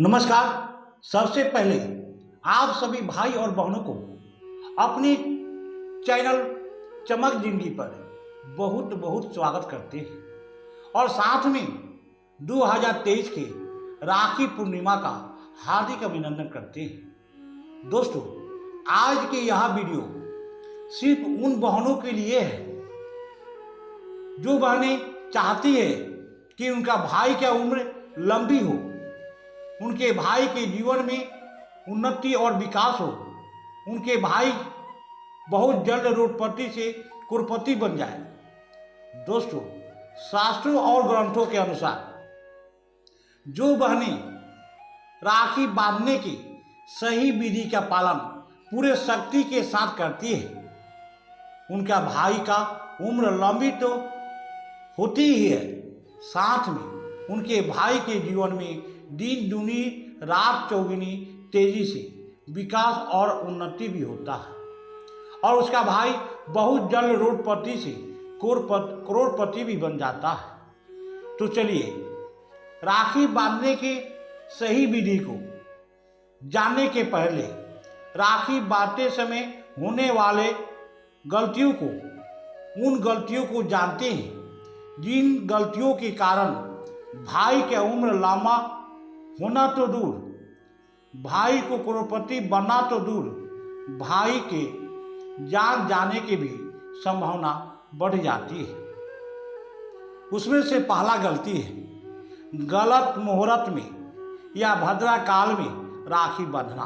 नमस्कार। सबसे पहले आप सभी भाई और बहनों को अपने चैनल चमक जिंदगी पर बहुत बहुत स्वागत करते हैं और साथ में 2023 के राखी पूर्णिमा का हार्दिक अभिनंदन करते हैं। दोस्तों, आज के यह वीडियो सिर्फ उन बहनों के लिए है जो बहनें चाहती है कि उनका भाई की उम्र लंबी हो, उनके भाई के जीवन में उन्नति और विकास हो, उनके भाई बहुत जल्द रोडपति से कुरपति बन जाए। दोस्तों, शास्त्रों और ग्रंथों के अनुसार जो बहनें राखी बांधने की सही विधि का पालन पूरे शक्ति के साथ करती है, उनका भाई का उम्र लंबी तो होती ही है, साथ में उनके भाई के जीवन में दिन दूनी रात चौगुनी तेजी से विकास और उन्नति भी होता है और उसका भाई बहुत जल्द रोडपति से करोड़पति भी बन जाता है। तो चलिए, राखी बांधने की सही विधि को जानने के पहले राखी बांधते समय होने वाले गलतियों को जानते हैं, जिन गलतियों के कारण भाई की उम्र लंबा होना तो दूर, भाई को करोड़पति बनना तो दूर, भाई के जान जाने की भी संभावना बढ़ जाती है। उसमें से पहला गलती है गलत मुहूर्त में या भद्रा काल में राखी बांधना।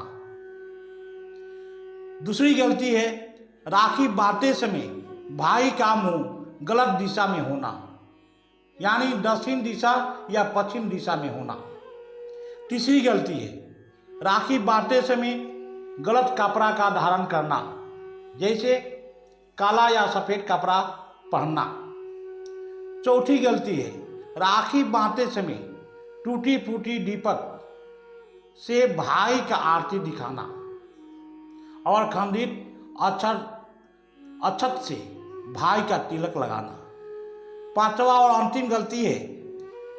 दूसरी गलती है राखी बांधते समय भाई का मुंह गलत दिशा में होना, यानी दक्षिण दिशा या पश्चिम दिशा में होना। तीसरी गलती है राखी बांधते समय गलत कपड़ा का धारण करना, जैसे काला या सफ़ेद कपड़ा पहनना। चौथी गलती है राखी बांधते समय टूटी फूटी दीपक से भाई का आरती दिखाना और खंडित अक्षत से भाई का तिलक लगाना। पांचवा और अंतिम गलती है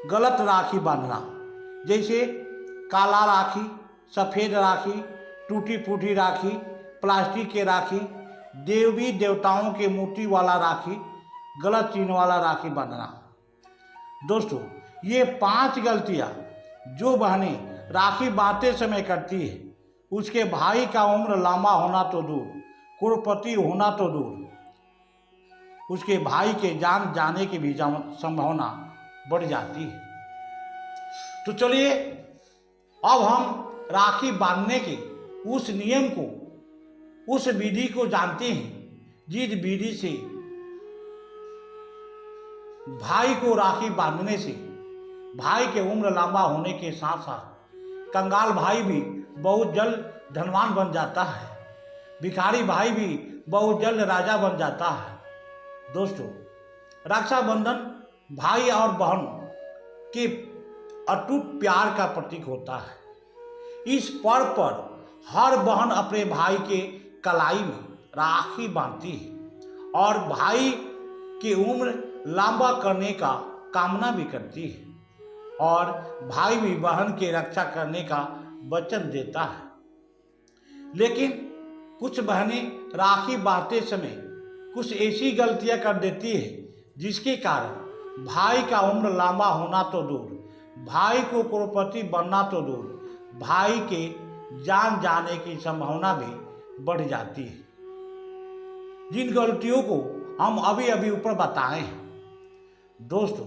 गलत राखी बांधना, जैसे काला राखी, सफ़ेद राखी, टूटी फूटी राखी, प्लास्टिक के राखी, देवी देवताओं के मूर्ति वाला राखी, गलत चिन्ह वाला राखी बांधना। दोस्तों, ये 5 गलतियाँ जो बहनें राखी बांधते समय करती है, उसके भाई का उम्र लंबा होना तो दूर, करोड़पति होना तो दूर, उसके भाई के जान जाने की भी संभावना बढ़ जाती है। तो चलिए, अब हम राखी बांधने के उस नियम को, उस विधि को जानते हैं जिस विधि से भाई को राखी बांधने से भाई के उम्र लंबा होने के साथ साथ कंगाल भाई भी बहुत जल्द धनवान बन जाता है, भिखारी भाई भी बहुत जल्द राजा बन जाता है। दोस्तों, रक्षाबंधन भाई और बहन के अटूट प्यार का प्रतीक होता है। इस पर्व पर हर बहन अपने भाई के कलाई में राखी बांधती है और भाई की उम्र लंबा करने का कामना भी करती है और भाई भी बहन की रक्षा करने का वचन देता है। लेकिन कुछ बहनें राखी बांधते समय कुछ ऐसी गलतियां कर देती है जिसके कारण भाई का उम्र लंबा होना तो दूर, भाई को करोड़पति बनना तो दूर, भाई के जान जाने की संभावना भी बढ़ जाती है। जिन गलतियों को हम अभी अभी ऊपर बताए हैं, दोस्तों,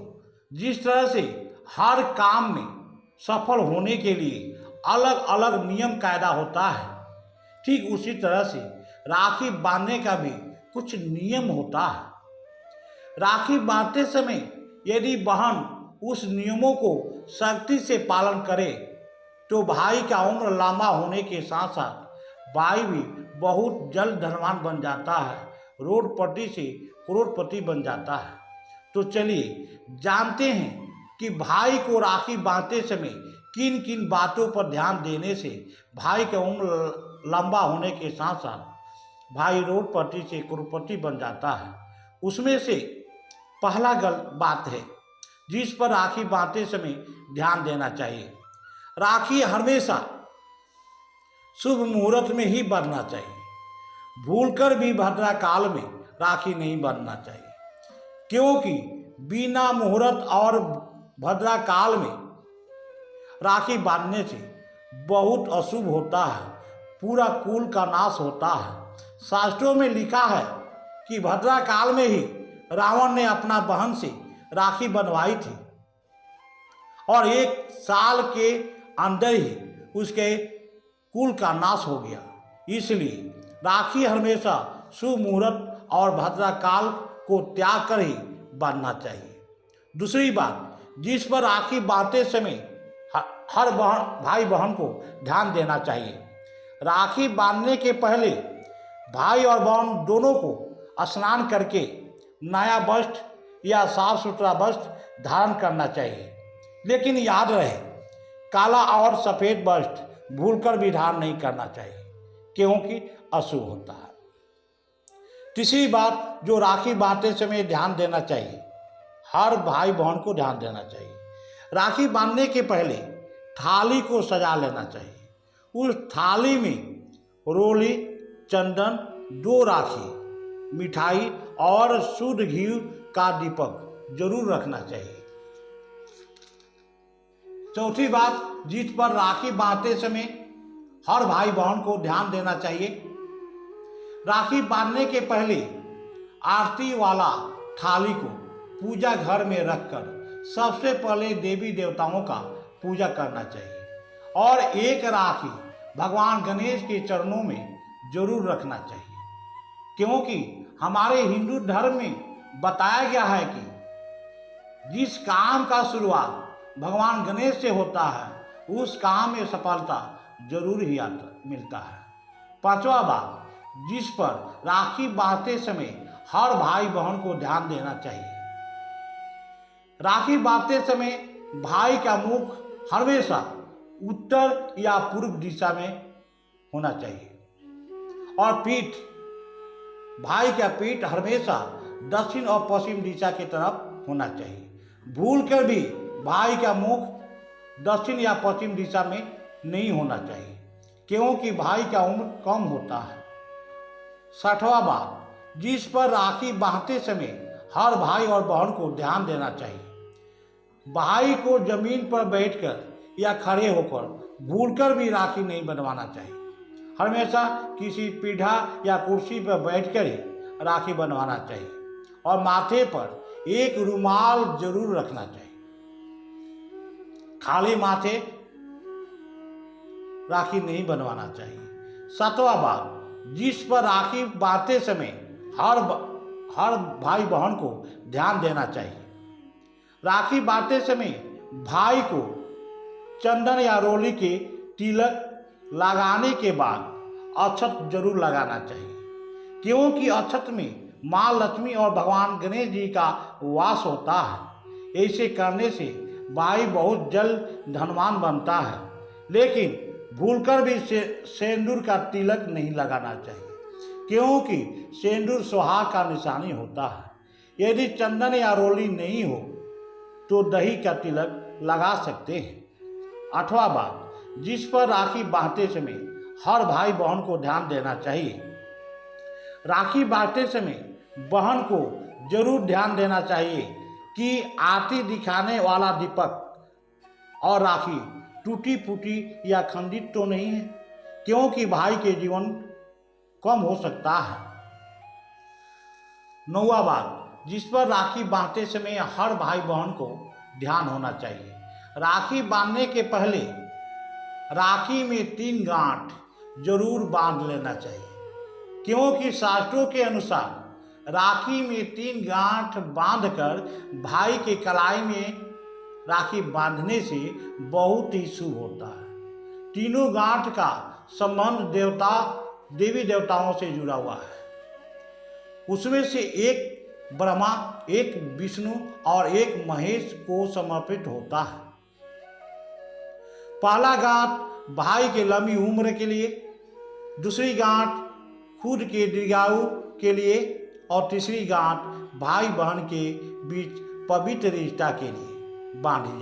जिस तरह से हर काम में सफल होने के लिए अलग अलग नियम कायदा होता है, ठीक उसी तरह से राखी बांधने का भी कुछ नियम होता है। राखी बांधते समय यदि बहन उस नियमों को सख्ती से पालन करे तो भाई का उम्र लंबा होने के साथ साथ भाई भी बहुत जल्द धनवान बन जाता है, रोडपति से करोड़पति बन जाता है। तो चलिए जानते हैं कि भाई को राखी बांधते समय किन किन बातों पर ध्यान देने से भाई का उम्र लंबा होने के साथ साथ भाई रोडपति से करोड़पति बन जाता है। उसमें से पहला बात है जिस पर राखी बांधते समय ध्यान देना चाहिए। राखी हमेशा शुभ मुहूर्त में ही बांधना चाहिए। भूलकर भी भद्रा काल में राखी नहीं बांधना चाहिए, क्योंकि बिना मुहूर्त और भद्रा काल में राखी बांधने से बहुत अशुभ होता है, पूरा कुल का नाश होता है। शास्त्रों में लिखा है कि भद्रा काल में ही रावण ने अपना बहन से राखी बंधवाई थी और 1 साल के अंदर ही उसके कुल का नाश हो गया। इसलिए राखी हमेशा शुभ मुहूर्त और भद्रा काल को त्याग कर ही बांधना चाहिए। दूसरी बात, जिस पर राखी बांधते समय हर भाई बहन को ध्यान देना चाहिए। राखी बांधने के पहले भाई और बहन दोनों को स्नान करके नया वस्त्र या साफ सुथरा वस्त्र धारण करना चाहिए, लेकिन याद रहे काला और सफ़ेद वस्त्र भूलकर भी धारण नहीं करना चाहिए, क्योंकि अशुभ होता है। तीसरी बात जो राखी बांधते समय ध्यान देना चाहिए, हर भाई बहन को ध्यान देना चाहिए। राखी बांधने के पहले थाली को सजा लेना चाहिए। उस थाली में रोली, चंदन, 2 राखी, मिठाई और शुद्ध घी का दीपक जरूर रखना चाहिए। चौथी बात, जिस पर राखी बांधते समय हर भाई बहन को ध्यान देना चाहिए, राखी बांधने के पहले आरती वाला थाली को पूजा घर में रखकर सबसे पहले देवी देवताओं का पूजा करना चाहिए और 1 राखी भगवान गणेश के चरणों में जरूर रखना चाहिए, क्योंकि हमारे हिंदू धर्म में बताया गया है कि जिस काम का शुरुआत भगवान गणेश से होता है उस काम में सफलता जरूर ही मिलता है। 5वां बात, जिस पर राखी बांधते समय हर भाई बहन को ध्यान देना चाहिए, राखी बांधते समय भाई का मुख हमेशा उत्तर या पूर्व दिशा में होना चाहिए और भाई का पीठ हमेशा दक्षिण और पश्चिम दिशा की तरफ होना चाहिए। भूलकर भी भाई का मुख दक्षिण या पश्चिम दिशा में नहीं होना चाहिए, क्योंकि भाई का उम्र कम होता है। 6वां बात, जिस पर राखी बांधते समय हर भाई और बहन को ध्यान देना चाहिए, भाई को जमीन पर बैठकर या खड़े होकर भूलकर भी राखी नहीं बंधवाना चाहिए। हमेशा किसी पीढ़ा या कुर्सी पर बैठकर ही राखी बंधवाना चाहिए और माथे पर एक रुमाल जरूर रखना चाहिए। खाली माथे राखी नहीं बंधवाना चाहिए। 7वां बात, जिस पर राखी बांधते समय हर भाई बहन को ध्यान देना चाहिए, राखी बांधते समय भाई को चंदन या रोली के तिलक लगाने के बाद अक्षत जरूर लगाना चाहिए, क्योंकि अक्षत में माँ लक्ष्मी और भगवान गणेश जी का वास होता है। ऐसे करने से भाई बहुत जल्द धनवान बनता है, लेकिन भूलकर भी सिंदूर का तिलक नहीं लगाना चाहिए, क्योंकि सिंदूर सुहाग का निशानी होता है। यदि चंदन या रोली नहीं हो तो दही का तिलक लगा सकते हैं। 8वां बात, जिस पर राखी बांधते समय हर भाई बहन को ध्यान देना चाहिए, राखी बांधते समय बहन को जरूर ध्यान देना चाहिए कि आरती दिखाने वाला दीपक और राखी टूटी फूटी या खंडित तो नहीं है, क्योंकि भाई के जीवन कम हो सकता है। 9वां बात, जिस पर राखी बांधते समय हर भाई बहन को ध्यान होना चाहिए, राखी बांधने के पहले राखी में 3 गांठ जरूर बांध लेना चाहिए, क्योंकि शास्त्रों के अनुसार राखी में 3 गांठ बांधकर भाई के कलाई में राखी बांधने से बहुत ही शुभ होता है। तीनों गांठ का संबंध देवी देवताओं से जुड़ा हुआ है। उसमें से एक ब्रह्मा, एक विष्णु और एक महेश को समर्पित होता है। पहला गांठ भाई के लंबी उम्र के लिए, दूसरी गांठ खुद के दीर्घायु के लिए और तीसरी गांठ भाई बहन के बीच पवित्र रिश्ता के लिए बांधी जाती है।